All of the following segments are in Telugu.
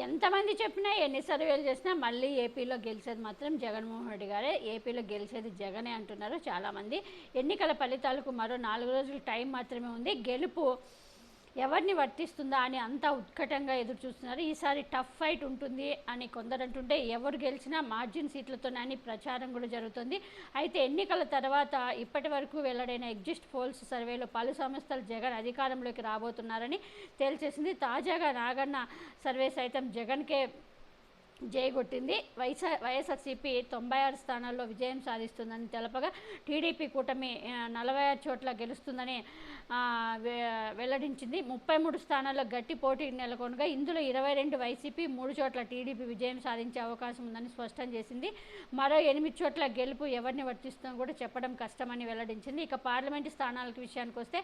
ఎంతమంది చెప్పినా ఎన్ని సర్వేలు చేసినా మళ్ళీ ఏపీలో గెలిచేది మాత్రం జగన్మోహన్ రెడ్డి గారే. ఏపీలో గెలిచేది జగనే అంటున్నారు చాలామంది. ఎన్నికల ఫలితాలకు మరో 4 రోజులు టైం మాత్రమే ఉంది. గెలుపు ఎవరిని వర్తిస్తుందా అని అంతా ఉత్కటంగా ఎదురు చూస్తున్నారు. ఈసారి టఫ్ ఫైట్ ఉంటుంది అని కొందరు అంటుంటే, ఎవరు గెలిచినా మార్జిన్ సీట్లతోనే అని ప్రచారం కూడా జరుగుతుంది. అయితే ఎన్నికల తర్వాత ఇప్పటి వరకు వెల్లడైన ఎగ్జిట్ పోల్స్ సర్వేలో పలు సంస్థలు జగన్ అధికారంలోకి రాబోతున్నారని తేల్చేసింది. తాజాగా నాగన్న సర్వే సైతం జగన్కే జయగొట్టింది. వైఎస్ఆర్సీపీ 96 స్థానాల్లో విజయం సాధిస్తుందని తెలపగా, టీడీపీ కూటమి 46 చోట్ల గెలుస్తుందని వెల్లడించింది. 33 స్థానాల్లో గట్టి పోటీ నెలకొనగా ఇందులో 22 వైసీపీ, 3 చోట్ల టీడీపీ విజయం సాధించే అవకాశం ఉందని స్పష్టం చేసింది. మరో 8 చోట్ల గెలుపు ఎవరిని వర్తిస్తుందో కూడా చెప్పడం కష్టమని వెల్లడించింది. ఇక పార్లమెంటు స్థానాలకు విషయానికి వస్తే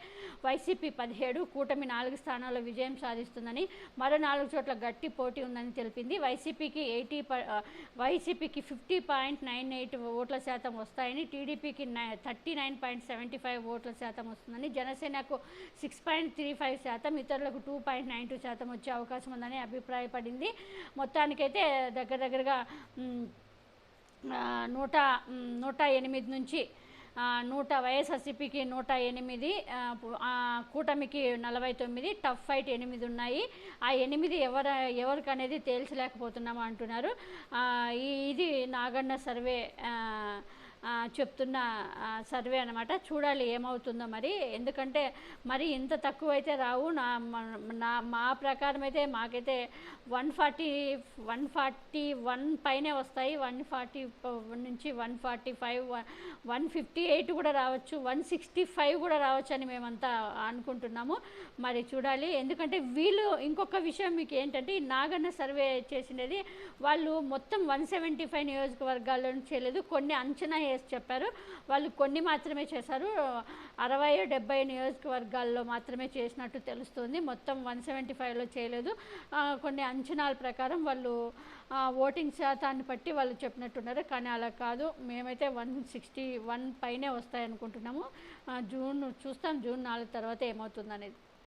వైసీపీ 17, కూటమి 4 స్థానాల్లో విజయం సాధిస్తుందని, మరో 4 చోట్ల గట్టి పోటీ ఉందని తెలిపింది. వైసీపీకి 50.98 ఓట్ల శాతం వస్తాయని, టీడీపీకి 39.75 ఓట్ల శాతం వస్తుందని, జనసేనకు 6.35 శాతం, ఇతరులకు 2.92 శాతం వచ్చే అవకాశం ఉందని అభిప్రాయపడింది. మొత్తానికైతే దగ్గరగా 108 నుంచి వైఎస్ఆర్సీపీకి 108, కూటమికి 49, టఫ్ ఫైట్ 8 ఉన్నాయి. ఆ 8 ఎవరికనేది తేల్చలేకపోతున్నాము అంటున్నారు. ఇది నాగన్న సర్వే చెప్తున్న సర్వే అనమాట. చూడాలి ఏమవుతుందో మరి. ఎందుకంటే మరి ఇంత తక్కువ అయితే రావు. మా ప్రకారం అయితే మాకైతే 141 పైనే వస్తాయి. 140 నుంచి 145, 158 కూడా రావచ్చు, 165 కూడా రావచ్చు అని మేమంతా అనుకుంటున్నాము. మరి చూడాలి. ఎందుకంటే వీళ్ళు ఇంకొక విషయం మీకు ఏంటంటే, ఈ నాగన్న సర్వే చేసినది వాళ్ళు మొత్తం 175 నియోజకవర్గాల్లో చేయలేదు, కొన్ని అంచనా వేసి చెప్పారు. వాళ్ళు కొన్ని మాత్రమే చేశారు. 60-70 నియోజకవర్గాల్లో మాత్రమే చేసినట్టు తెలుస్తుంది. మొత్తం 175లో చేయలేదు. కొన్ని అంచనాల ప్రకారం వాళ్ళు ఓటింగ్ శాతాన్ని బట్టి వాళ్ళు చెప్పినట్టున్నారు. కానీ అలా కాదు. మేమైతే 161 పైనే వస్తాయనుకుంటున్నాము. జూన్ 4 తర్వాత ఏమవుతుందనేది.